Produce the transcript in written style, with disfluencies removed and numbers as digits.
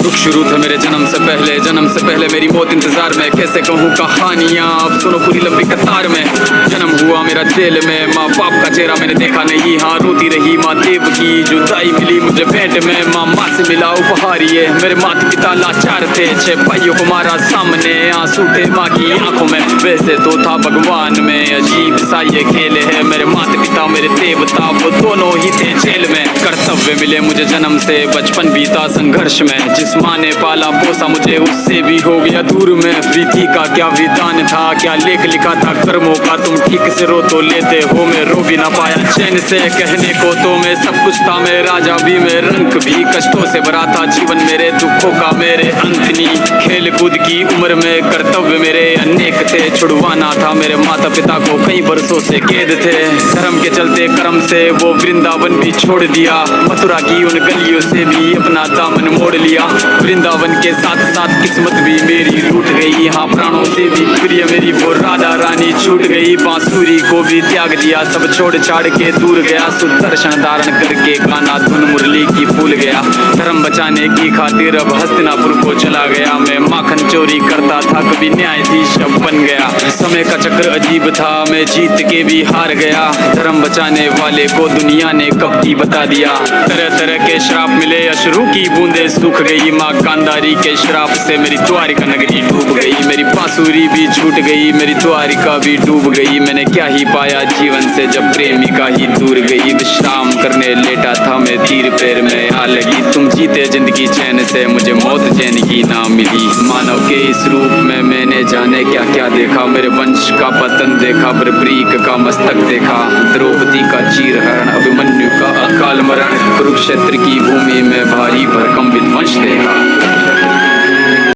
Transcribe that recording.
दुख शुरू थे मेरे जन्म से पहले मेरी मौत इंतजार में। कैसे कहूँ कहानियाँ, अब सुनो पूरी लंबी कतार में। जन्म हुआ मेरा जेल में, माँ बाप का चेहरा मैंने देखा नहीं। हाँ रोती रही माँ देव की, जुदाई मिली मुझे भेंट में। माँ से मिला उपहार ये, मेरे माता पिता लाचार थे। 6 भाइयों को मारा सामने, आंसू थे माँ की आंखों में। वैसे तो था भगवान में, अजीब सा ये खेल है। मेरे माता पिता मेरे देवता, वो दोनों ही थे जेल में। कर्तव्य मिले मुझे जन्म से, बचपन बीता संघर्ष में। जिस माँ ने पाला पोसा मुझे, उससे भी हो गया दूर में। विधि का क्या विधान था, क्या लेख लिखा था कर्मों का। तुम ठीक से रो तो लेते हो, मैं रो भी ना पाया चैन से। कहने को तो मैं सब कुछ था, मैं राजा भी, मैं रंग भी। कष्टों से भरा था जीवन मेरे, दुखों का मेरे अंत नहीं। खेल कूद की उम्र में कर्तव्य मेरे अनेक थे। छुड़वाना था मेरे माता पिता को, कई बरसों से कैद थे। धर्म के चलते कर्म से वो वृंदावन भी छोड़ दिया। मथुरा की उन गलियों से भी अपना दामन मोड़ लिया। वृंदावन के साथ साथ किस्मत भी मेरी रूठ गई। हाँ प्राणों से भी प्रिय मेरी वो राधा रानी छूट गई। बांसुरी को भी त्याग दिया, सब छोड़ छाड़ के दूर गया। सुदर्शन धारण करके गाना धुन मुरली की भूल गया। धर्म बचाने की खातिर अब हस्तिनापुर को चला गया। मैं माखन चोरी करता था, कभी न्यायाधीश अब बन गया। समय का चक्र अजीब था, मैं जीत के भी हार गया। धर्म बचाने वाले को दुनिया ने कपटी बता दिया। तरह तरह के श्राप मिले, अश्रु की बूंदे सूख गई। माँ गांधारी के श्राप से मेरी द्वारिका नगरी डूब गई। मेरी बांसुरी भी छूट गई, मेरी द्वारिका भी डूब गई। मैंने क्या ही पाया जीवन से, जब प्रेमिका ही दूर गई। विश्राम करने लेटा था मैं, तीर पैर में आ लगी। तुम जीते जिंदगी चैन से, मुझे मौत चैन की ना मिली। मानव के इस रूप में मैंने जाने क्या क्या देखा। मेरे वंश का पतन देखा, बर्बरीक का मस्तक देखा। द्रौपदी का चीरहरण, अभिमन्यु का अकाल मरण। कुरुक्षेत्र की भूमि में भारी भरकम विध्वंस देखा।